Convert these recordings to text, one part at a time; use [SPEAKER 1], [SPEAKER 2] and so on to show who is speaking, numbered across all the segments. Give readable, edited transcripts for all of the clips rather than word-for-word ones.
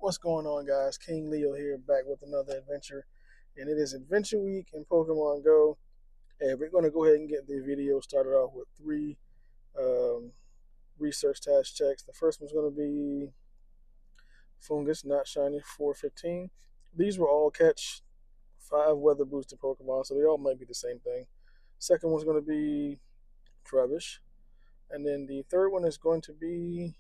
[SPEAKER 1] What's going on, guys? King Leo here, back with another adventure, and it is Adventure Week in Pokemon Go. And we're going to go ahead and get the video started off with three um, research task checks. The first one's going to be Fungus, not shiny, 415. These were all catch 5 weather boosted Pokemon, so they all might be the same thing. Second one's going to be Trubbish, and then the third one is going to be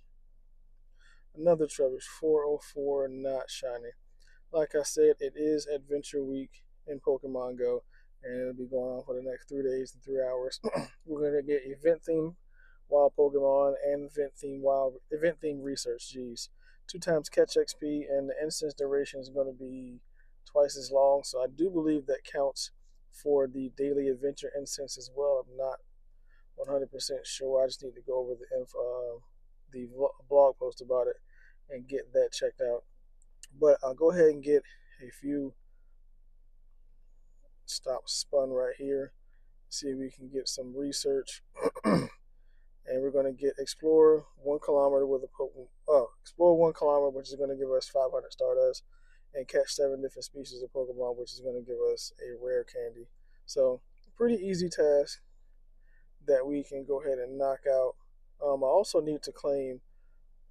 [SPEAKER 1] another Trubbish, 404, not shiny. Like I said, it is Adventure Week in Pokemon Go, and it'll be going on for the next 3 days and 3 hours. We're gonna get event themed wild Pokemon and event themed research. Geez, 2 times catch XP, and the instance duration is going to be twice as long. So I do believe that counts for the daily adventure instance as well. I'm not 100% sure. I just need to go over the blog post about it and get that checked out. But I'll go ahead and get a few stops spun right here. See if we can get some research. And we're going to get explore 1 kilometer with a Pokemon. Explore 1 kilometer, which is going to give us 500 Stardust, and catch 7 different species of Pokemon, which is going to give us a rare candy. So, pretty easy task that we can go ahead and knock out. I also need to claim.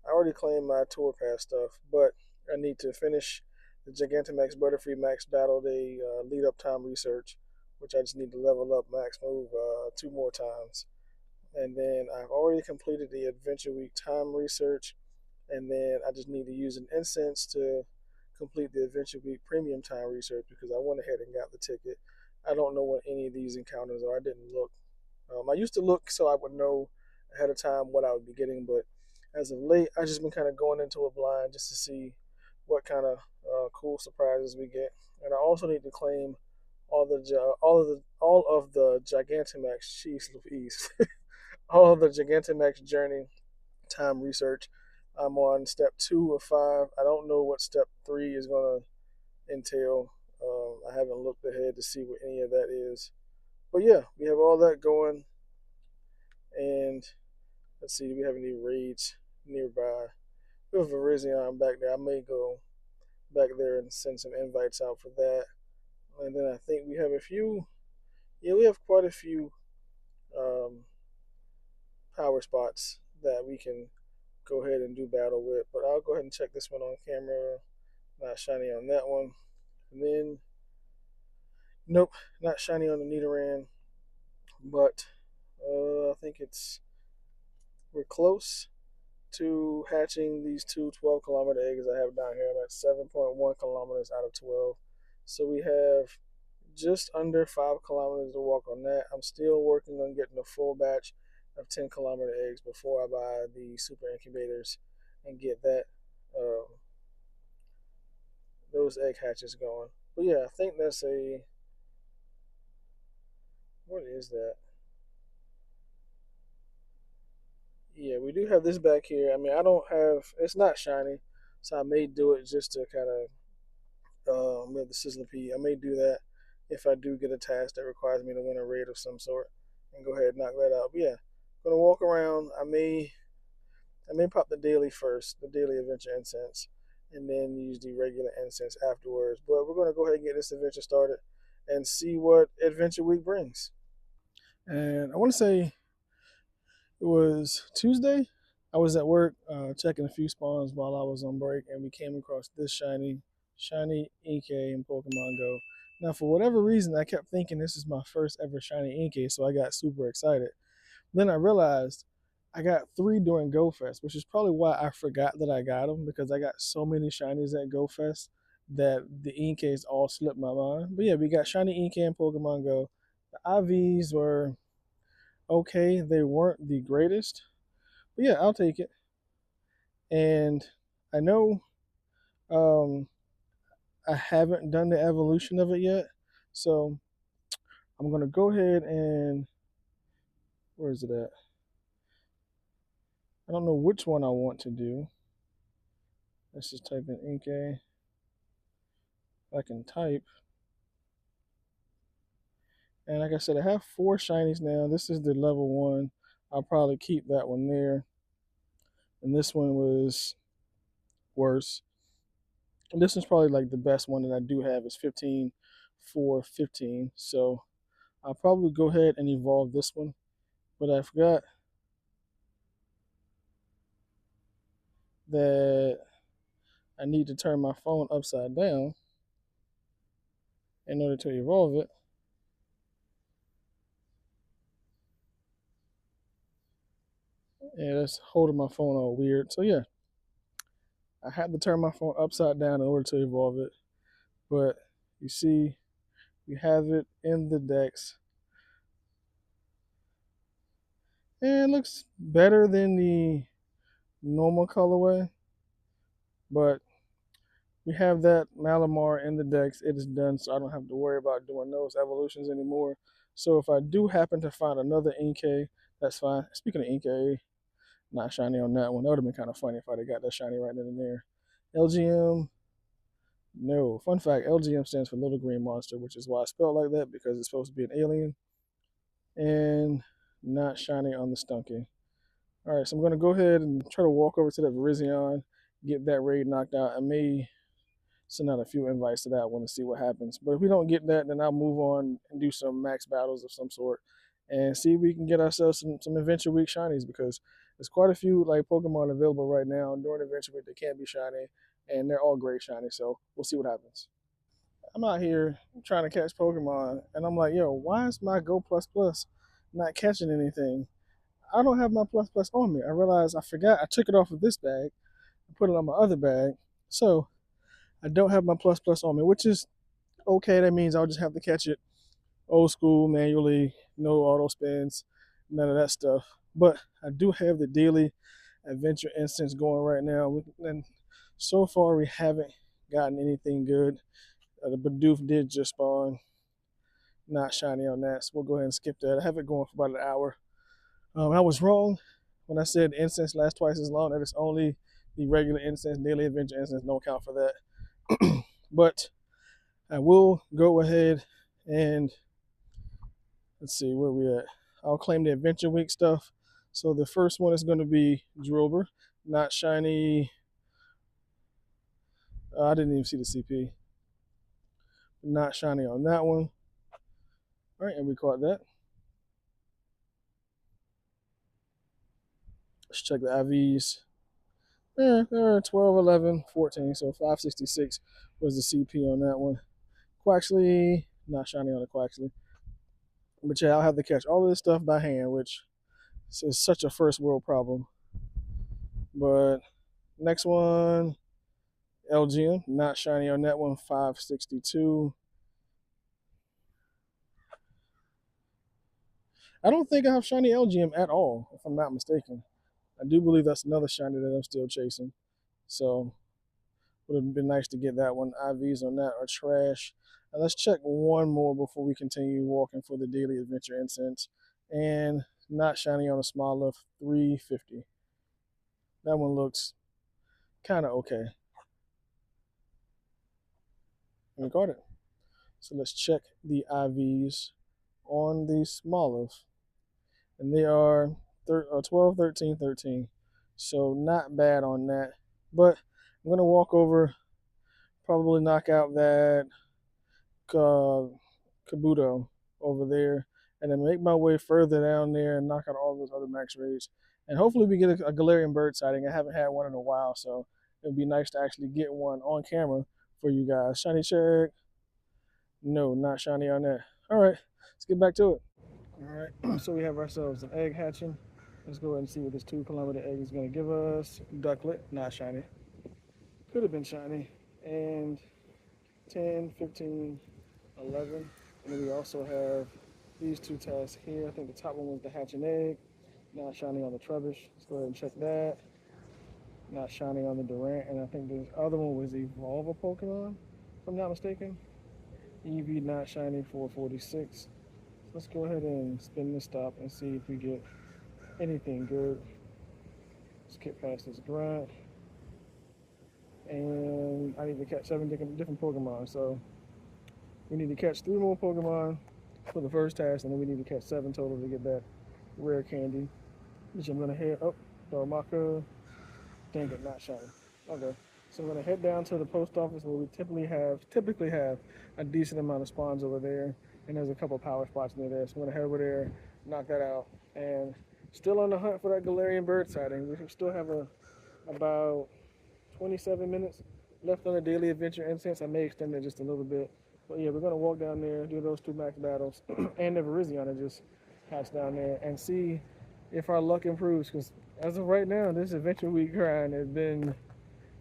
[SPEAKER 1] I already claimed my tour pass stuff, but I need to finish the Gigantamax Butterfree Max Battle Day lead up time research, which I just need to level up Max Move 2 more times. And then I've already completed the Adventure Week time research, and then I just need to use an incense to complete the Adventure Week premium time research because I went ahead and got the ticket. I don't know what any of these encounters are. I didn't look. I used to look so I would know ahead of time what I would be getting, but as of late, I've just been kind of going into it blind just to see what kind of cool surprises we get. And I also need to claim all of the Gigantamax Chiefs Louise, all of the Gigantamax Journey time research. I'm on step 2 of 5. I don't know what step 3 is going to entail. I haven't looked ahead to see what any of that is. But yeah, we have all that going. And let's see, do we have any raids nearby? We have Virizion back there. I may go back there and send some invites out for that. And then I think we have a few. Yeah, we have quite a few um, power spots that we can go ahead and do battle with. But I'll go ahead and check this one on camera. Not shiny on that one. And then, nope, not shiny on the Nidoran. But I think we're close to hatching these two 12-kilometer eggs I have down here. I'm at 7.1 kilometers out of 12. So we have just under 5 kilometers to walk on that. I'm still working on getting a full batch of 10-kilometer eggs before I buy the super incubators and get those egg hatches going. But yeah, I think that's what is that? Yeah, we do have this back here. I mean, I don't have, it's not shiny, so I may do it just to kind of with the Sizzlipede. I may do that if I do get a task that requires me to win a raid of some sort and go ahead and knock that out. But yeah, gonna walk around. I may pop the daily first, the daily adventure incense, and then use the regular incense afterwards. But we're gonna go ahead and get this adventure started and see what Adventure Week brings. And I want to say it was Tuesday. I was at work checking a few spawns while I was on break, and we came across this shiny Inkay in Pokemon Go. Now, for whatever reason, I kept thinking this is my first ever shiny Inkay, so I got super excited. Then I realized I got 3 during Go Fest, which is probably why I forgot that I got them because I got so many shinies at Go Fest that the Inkays all slipped my mind. But yeah, we got shiny Inkay in Pokemon Go. The IVs were okay, they weren't the greatest, but yeah, I'll take it. And I know um, I haven't done the evolution of it yet, so I'm gonna go ahead and where is it at? I don't know which one I want to do. Let's just type in Inkay. I can type. And like I said, I have 4 shinies now. This is the level 1. I'll probably keep that one there. And this one was worse. This is probably like the best one that I do have is 15 for 15. So I'll probably go ahead and evolve this one. But I forgot that I need to turn my phone upside down in order to evolve it. And that's holding my phone all weird. So yeah, I had to turn my phone upside down in order to evolve it. But you see, we have it in the decks. And it looks better than the normal colorway. But we have that Malamar in the decks. It is done, so I don't have to worry about doing those evolutions anymore. So if I do happen to find another Inkay, that's fine. Speaking of Inkay, not shiny on that one. That would have been kind of funny if I'd have got that shiny right then and there. LGM, no. Fun fact, LGM stands for Little Green Monster, which is why I spell it like that, because it's supposed to be an alien. And not shiny on the Stunky. All right, so I'm going to go ahead and try to walk over to that Virizion, get that raid knocked out. I may send out a few invites to that one to see what happens. But if we don't get that, then I'll move on and do some max battles of some sort and see if we can get ourselves some Adventure Week shinies, because there's quite a few like Pokemon available right now during Adventure Week that can't be shiny, and they're all great shiny. So we'll see what happens. I'm out here trying to catch Pokemon, and I'm like, yo, why is my Go Plus Plus not catching anything? I don't have my Plus Plus on me. I realized I forgot I took it off of this bag, I put it on my other bag. So I don't have my Plus Plus on me, which is okay. That means I'll just have to catch it old school, manually, no auto spins, none of that stuff. But I do have the daily adventure instance going right now, and so far we haven't gotten anything good. The Bidoof did just spawn, not shiny on that, so we'll go ahead and skip that. I have it going for about an hour. I was wrong when I said instance lasts twice as long. That is only the regular instance, daily adventure instance. Don't count for that. But I will go ahead and let's see where we at. I'll claim the Adventure Week stuff. So the first one is going to be Drober, not shiny. I didn't even see the CP. Not shiny on that one. All right, and we caught that. Let's check the IVs. There are 12, 11, 14. So 566 was the CP on that one. Quaxley, not shiny on the Quaxley. But yeah, I'll have to catch all of this stuff by hand, which is such a first world problem. But next one, LGM, not shiny on that one, 562. I don't think I have shiny LGM at all, if I'm not mistaken. I do believe that's another shiny that I'm still chasing. So would have been nice to get that one. IVs on that are trash. And let's check one more before we continue walking for the daily adventure incense. And not shiny on a smaller 350. That one looks kind of okay. And we got it. So let's check the IVs on the Smoliv. And they are 12, 13, 13. So not bad on that. But I'm going to walk over, probably knock out that Kabuto over there, and then make my way further down there and knock out all those other max raids. And hopefully we get a Galarian bird sighting. I haven't had one in a while, so it would be nice to actually get one on camera for you guys. Shiny check. No, not shiny on that. All right, let's get back to it. All right, so we have ourselves an egg hatching. Let's go ahead and see what this 2-kilometer egg is going to give us. Ducklet, not shiny. Could have been shiny. And 10, 15, 11. And then we also have these two tasks here. I think the top one was the hatch an egg. Not shiny on the Trubbish. Let's go ahead and check that. Not shiny on the Durant. And I think the other one was Evolve a Pokemon, if I'm not mistaken. EV not shiny 446. Let's go ahead and spin this stop and see if we get anything good. Let's get past this grunt. And I need to catch 7 different Pokemon. So we need to catch 3 more Pokemon for the first task, and then we need to catch 7 total to get that rare candy. Which I'm gonna hit. Oh, Darumaka. Dang it, not shiny. Okay. So I'm gonna head down to the post office where we typically have a decent amount of spawns over there, and there's a couple power spots near there. So I'm gonna head over there, knock that out, and still on the hunt for that Galarian bird sighting. We still have about 27 minutes left on the daily adventure incense. I may extend it just a little bit, but yeah, we're gonna walk down there, do those 2 max battles, and the Virizion just hatch down there, and see if our luck improves. Because as of right now, this adventure week grind has been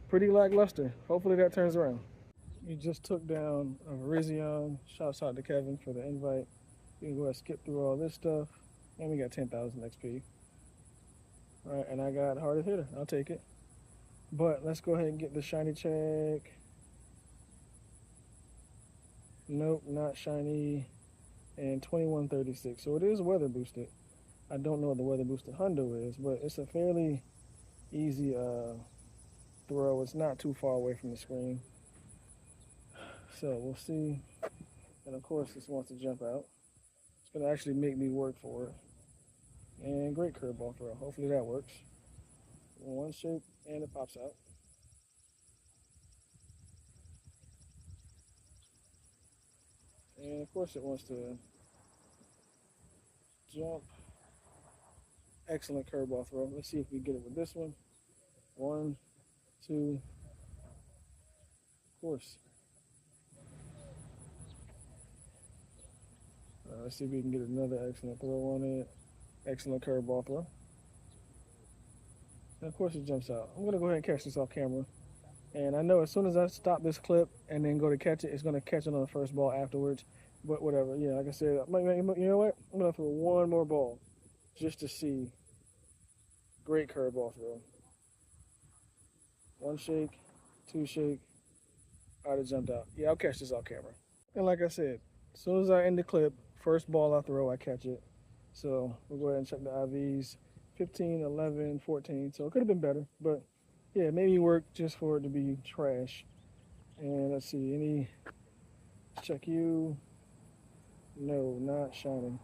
[SPEAKER 1] pretty lackluster. Hopefully that turns around. We just took down a Virizion. Shouts out to Kevin for the invite. We can go ahead and skip through all this stuff. And we got 10,000 XP. Alright, and I got hardest hitter. I'll take it. But let's go ahead and get the shiny check. Nope, not shiny. And 2136. So it is weather boosted. I don't know what the weather boosted hundo is, but it's a fairly easy throw. It's not too far away from the screen. So we'll see. And of course this wants to jump out. It's gonna actually make me work for it. And great curveball throw. Hopefully that works. One shake and it pops out. And of course it wants to jump. Excellent curveball throw. Let's see if we get it with this one. 1, 2. Of course. Let's see if we can get another excellent throw on it. Excellent curveball throw. And of course it jumps out. I'm going to go ahead and catch this off camera. And I know as soon as I stop this clip and then go to catch it, it's going to catch it on the first ball afterwards. But whatever. Yeah, like I said, you know what? I'm going to throw one more ball just to see. Great curveball throw. 1 shake, 2 shake. I'd have jumped out. Yeah, I'll catch this off camera. And like I said, as soon as I end the clip, first ball I throw, I catch it. So we'll go ahead and check the IVs. 15, 11, 14. So it could have been better, but yeah, it made me work just for it to be trash. And let's see, check you. No, not shining.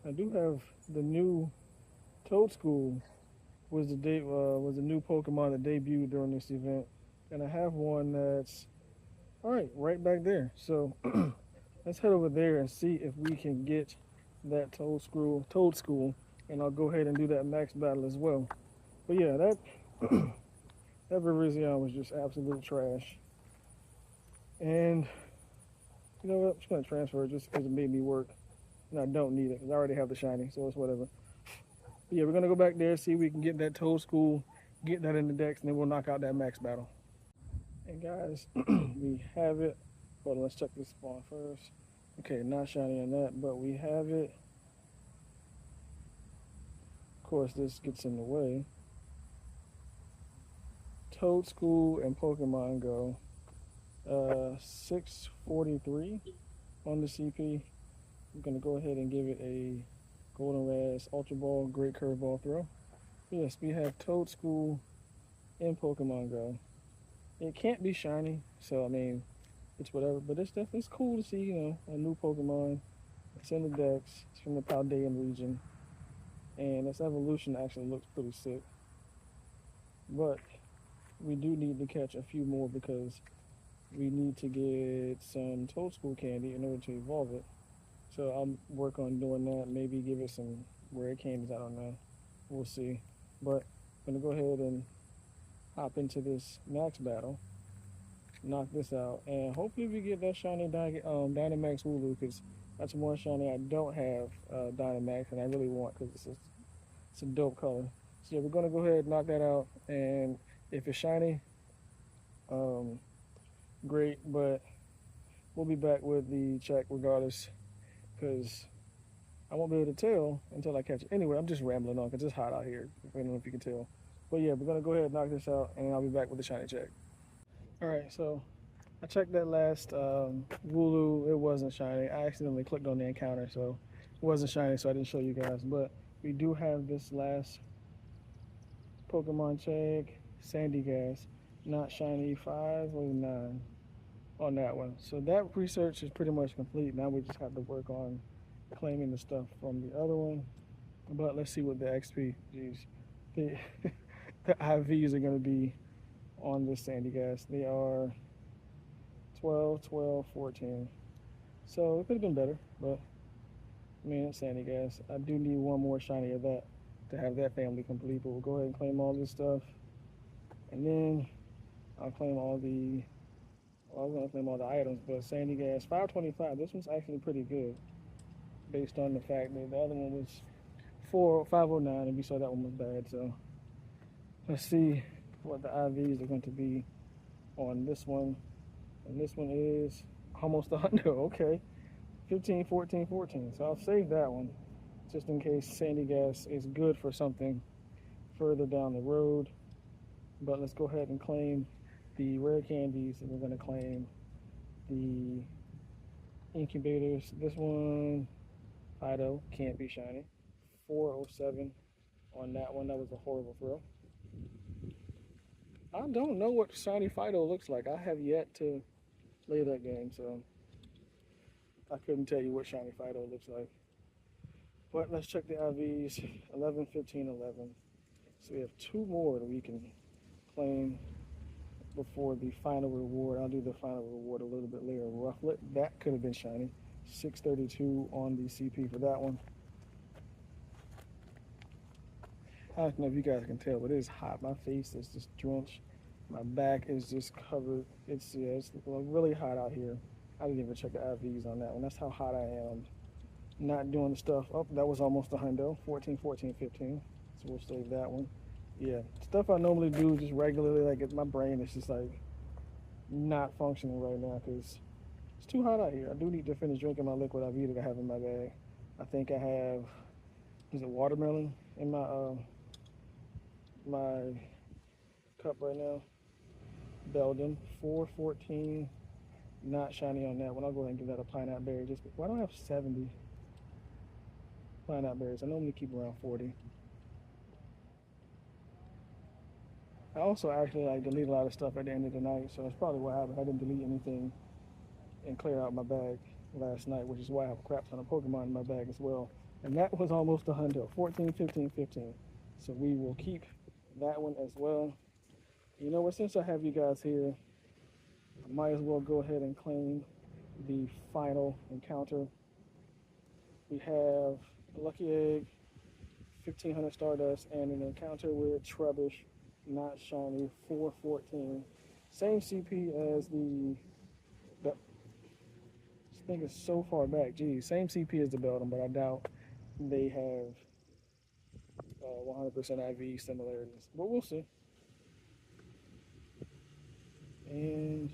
[SPEAKER 1] I do have the new Toad School was the new Pokemon that debuted during this event, and I have one that's right back there. So let's head over there and see if we can get that Toad School, and I'll go ahead and do that max battle as well. But yeah, that that Virizion was just absolute trash. And you know what? I'm just gonna transfer it just because it made me work, and I don't need it because I already have the shiny, so it's whatever. But yeah, we're gonna go back there, see if we can get that Toad School, get that in the decks, and then we'll knock out that max battle. And guys, we have it. Hold on, let's check this spawn first. Okay, not shiny on that, but we have it. Of course, this gets in the way. Toad School and Pokemon GO. 643 on the CP. I'm gonna go ahead and give it a Golden Razz Ultra Ball, great curveball throw. Yes, we have Toad School and Pokemon GO. It can't be shiny, so I mean, it's whatever, but it's cool to see, you know, a new Pokemon. It's in the decks, it's from the Paldean region, and its evolution actually looks pretty sick. But we do need to catch a few more because we need to get some Toad School candy in order to evolve it. So I'll work on doing that, maybe give it some rare candies, I don't know. We'll see. But I'm gonna go ahead and hop into this max battle, knock this out, and hopefully we get that shiny Dynamax Wooloo, because that's one shiny I don't have Dynamax, and I really want because it's a dope color. So yeah, we're gonna go ahead and knock that out, and if it's shiny, great, but we'll be back with the check regardless, because I won't be able to tell until I catch it. Anyway, I'm just rambling on because it's hot out here. I don't know if you can tell. But yeah, we're going to go ahead and knock this out, and I'll be back with the shiny check. Alright, so I checked that last Wooloo. It wasn't shiny. I accidentally clicked on the encounter, so it wasn't shiny, so I didn't show you guys. But we do have this last Pokemon check, Sandygast, not shiny, 5 or 9 on that one. So that research is pretty much complete. Now we just have to work on claiming the stuff from the other one. But let's see what the XP, the IVs are going to be on this sandy gas. They are 12, 12, 14. So it could have been better, but I mean, it's sandy gas. I do need one more shiny of that to have that family complete, but we'll go ahead and claim all this stuff. And then I'll claim all the, well, I was going to claim all the items, but sandy gas, 525. This one's actually pretty good based on the fact that the other one was 509 and we saw that one was bad. So let's see what the IVs are going to be on this one. And this one is almost 100. Okay. 15, 14, 14. So I'll save that one just in case sandy gas is good for something further down the road. But let's go ahead and claim the rare candies, and we're going to claim the incubators. This one, Fido, can't be shiny. 407 on that one. That was a horrible throw. I don't know what shiny Fido looks like. I have yet to play that game, so I couldn't tell you what shiny Fido looks like. But let's check the IVs. 11, 15, 11. So we have two more that we can claim before the final reward. I'll do the final reward a little bit later. Rufflet, that could have been shiny. 632 on the CP for that one. I don't know if you guys can tell, but it is hot. My face is just drenched. My back is just covered. It's really hot out here. I didn't even check the IVs on that one. That's how hot I am. Not doing the stuff. Oh, that was almost a hundo. 14, 14, 15. So we'll save that one. Yeah, stuff I normally do just regularly. Like my brain is just like not functioning right now because it's too hot out here. I do need to finish drinking my liquid IV that I have in my bag. I think I have, is it watermelon in my cup right now. Belgium, 414, not shiny on that one. I'll go ahead and give that a pineapple berry. Just why don't I have 70 pineapple berries? I normally keep around 40. I also actually like delete a lot of stuff at the end of the night, so that's probably what happened. I didn't delete anything and clear out my bag last night, which is why I have a crap ton of Pokemon in my bag as well. And that was almost a hundo. 14, 15, 15. So we will keep that one as well. You know what, since I have you guys here, I might as well go ahead and claim the final encounter. We have a Lucky Egg, 1500 Stardust, and an encounter with Trubbish, not shiny, 414. Same CP as this thing is so far back. Geez, same CP as the Beldum, but I doubt they have 100% IV similarities. But we'll see. And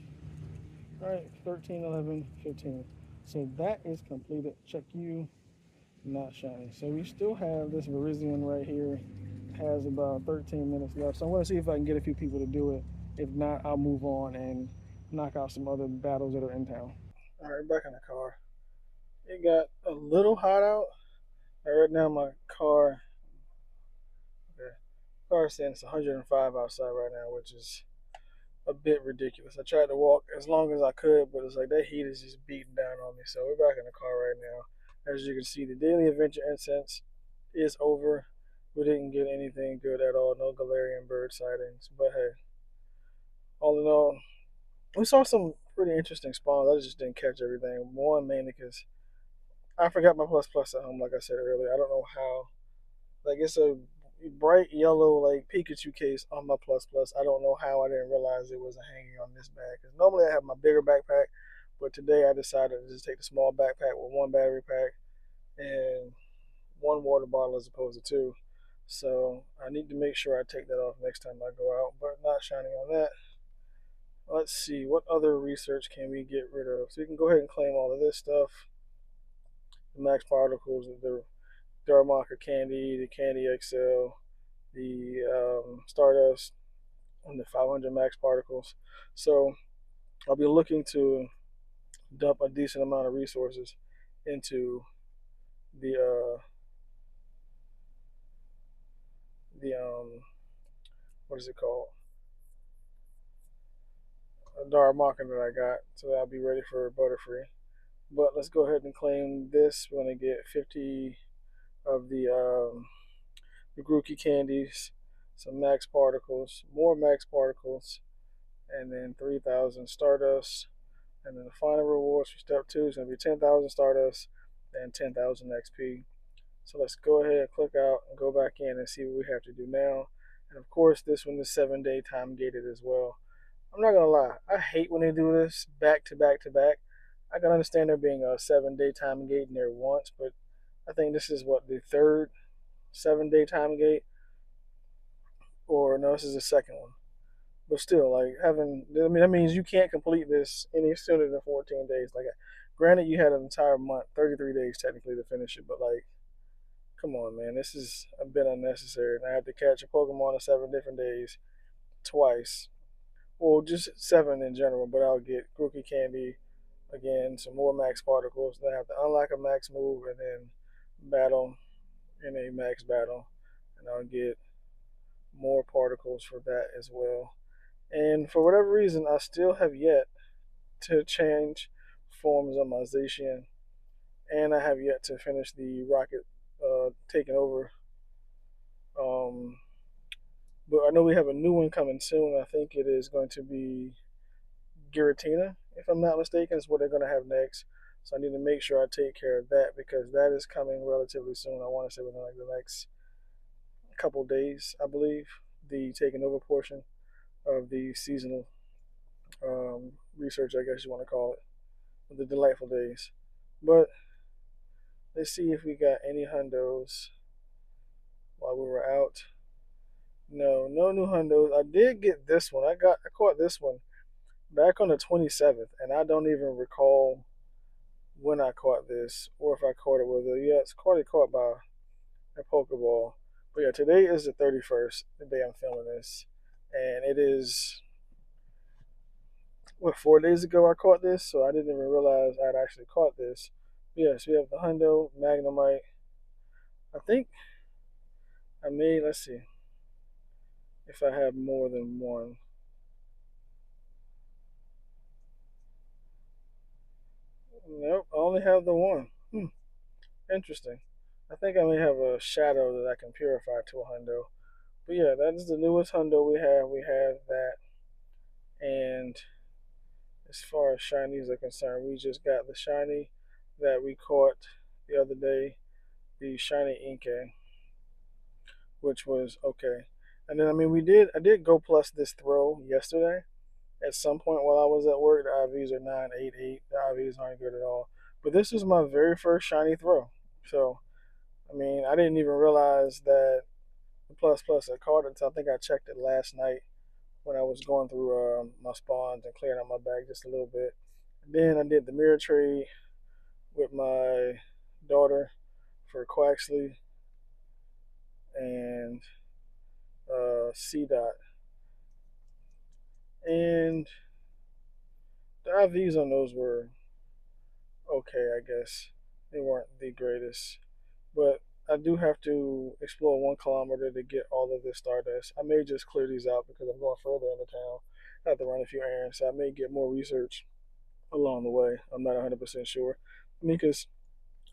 [SPEAKER 1] all right, 13, 11, 15. So that is completed. Check you, not shiny. So we still have this Virizion right here. Has about 13 minutes left. So I want to see if I can get a few people to do it. If not, I'll move on and knock out some other battles that are in town. All right, back in the car. It got a little hot out. Right now my car, okay, car saying it's 105 outside right now, which is a bit ridiculous. I tried to walk as long as I could, but it's like that heat is just beating down on me. So we're back in the car right now. As you can see, the daily adventure incense is over. We didn't get anything good at all. No Galarian bird sightings. But hey, all in all, we saw some pretty interesting spawns. I just didn't catch everything. One, mainly because I forgot my plus plus at home, like I said earlier. I don't know how. Like, it's a bright yellow, like, Pikachu case on my plus plus. I don't know how I didn't realize it wasn't hanging on this bag. Because normally I have my bigger backpack, but today I decided to just take the small backpack with one battery pack and one water bottle as opposed to two. So I need to make sure I take that off next time I go out, but not shining on that. Let's see, what other research can we get rid of? So we can go ahead and claim all of this stuff. The max particles, the Darmaka candy, the Candy XL, the Stardust, and the 500 max particles. So I'll be looking to dump a decent amount of resources into the what is it called? A Darmaka that I got, so I'll be ready for Butterfree. But let's go ahead and claim this. We're gonna get 50 of the Grookey candies, some max particles, more max particles, and then 3,000 Stardust. And then the final rewards for step 2 is going to be 10,000 Stardust and 10,000 XP. So let's go ahead and click out and go back in and see what we have to do now. And of course, this one is 7-day time gated as well. I'm not gonna lie, I hate when they do this back to back to back. I can understand there being a 7-day time gate in there once, but I think this is what, the third 7-day time gate, or no, this is the second one. But still, like having, I mean, that means you can't complete this any sooner than 14 days. Like, granted, you had an entire month, 33 days technically to finish it, but like, come on, man, this is a bit unnecessary. And I had to catch a Pokemon in 7 different days twice. Well, just 7 in general, but I'll get Grookey Candy again, some more max particles. Then I have to unlock a max move and then battle in a max battle, and I'll get more particles for that as well. And for whatever reason, I still have yet to change forms on my Zacian, and I have yet to finish the rocket taking over. Um, but I know we have a new one coming soon. I think it is going to be Giratina, if I'm not mistaken, is what they're going to have next. So I need to make sure I take care of that because that is coming relatively soon. I want to say within like the next couple days, I believe, the taking over portion of the seasonal research, I guess you want to call it, the delightful days. But let's see if we got any hundos while we were out. No, no new hundos. I did get this one. I caught this one back on the 27th, and I don't even recall when I caught this or if I caught it with a, yeah, it's caught by a Pokeball. But yeah, today is the 31st, the day I'm filming this, and it is what, 4 days ago I caught this, so I didn't even realize I'd actually caught this. But yes, we have the Hundo, Magnemite. I think I may, let's see if I have more than one. Nope, I only have the one. Interesting. I think I may have a shadow that I can purify to a hundo. But yeah, that is the newest hundo we have. We have that. And as far as shinies are concerned, we just got the shiny that we caught the other day, the shiny Inkay, which was okay. And then I did go plus this throw yesterday. At some point while I was at work, the IVs are 988. The IVs aren't good at all. But this was my very first shiny throw. So I mean, I didn't even realize that the plus plus had caught it until I think I checked it last night when I was going through my spawns and clearing out my bag just a little bit. And then I did the mirror trade with my daughter for Quaxley and C Dot. And the IVs on those were okay, I guess. They weren't the greatest. But I do have to explore 1 kilometer to get all of this Stardust. I may just clear these out because I'm going further into town. I have to run a few errands, so I may get more research along the way. I'm not 100% sure. I mean, because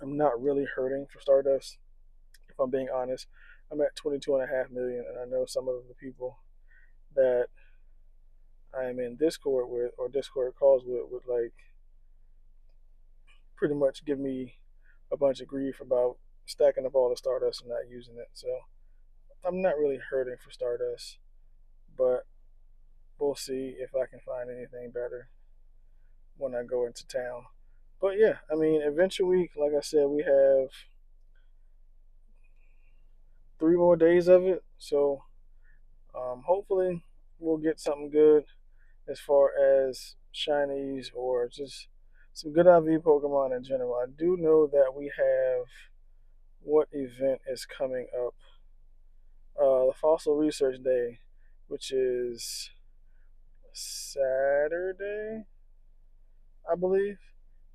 [SPEAKER 1] I'm not really hurting for Stardust, if I'm being honest. I'm at 22.5 million, and I know some of the people that I am in Discord with or Discord calls with would like pretty much give me a bunch of grief about stacking up all the Stardust and not using it. So I'm not really hurting for Stardust, but we'll see if I can find anything better when I go into town. But yeah, I mean, Adventure Week, like I said, we have 3 more days of it. So hopefully we'll get something good as far as shinies or just some good IV Pokemon in general. I do know that we have what event is coming up. The Fossil Research Day, which is Saturday, I believe.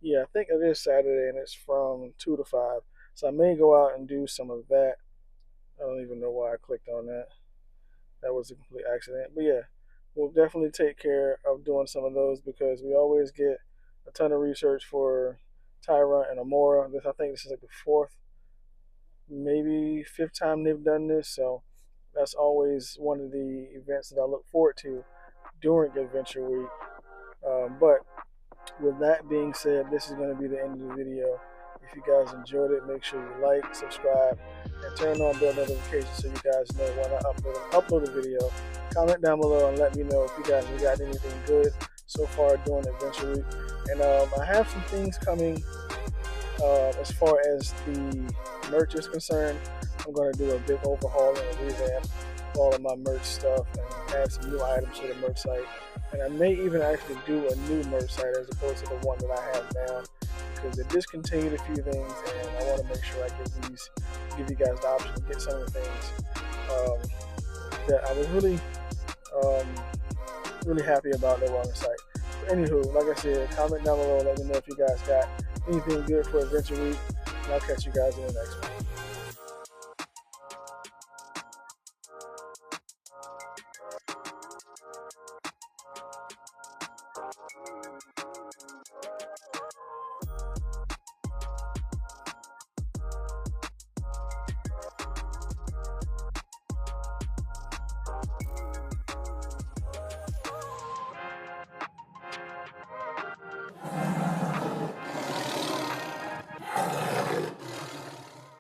[SPEAKER 1] Yeah, I think it is Saturday, and it's from 2 to 5. So I may go out and do some of that. I don't even know why I clicked on that. That was a complete accident. But yeah, we'll definitely take care of doing some of those because we always get a ton of research for Tyrant and Amora. I think this is like the fourth, maybe fifth time they've done this. So that's always one of the events that I look forward to during Adventure Week. But with that being said, this is going to be the end of the video. If you guys enjoyed it, make sure you like, subscribe, and turn on bell notifications so you guys know when I upload a video. Comment down below and let me know if you guys have got anything good so far during Adventure Week. And I have some things coming as far as the merch is concerned. I'm going to do a big overhaul and a revamp of all of my merch stuff and add some new items to the merch site. And I may even actually do a new merch site as opposed to the one that I have now, because they discontinued a few things, and I want to make sure I give you guys the option to get some of the things that I was really happy about that were on the site. But anywho, like I said, comment down below, let me know if you guys got anything good for Adventure Week, and I'll catch you guys in the next one.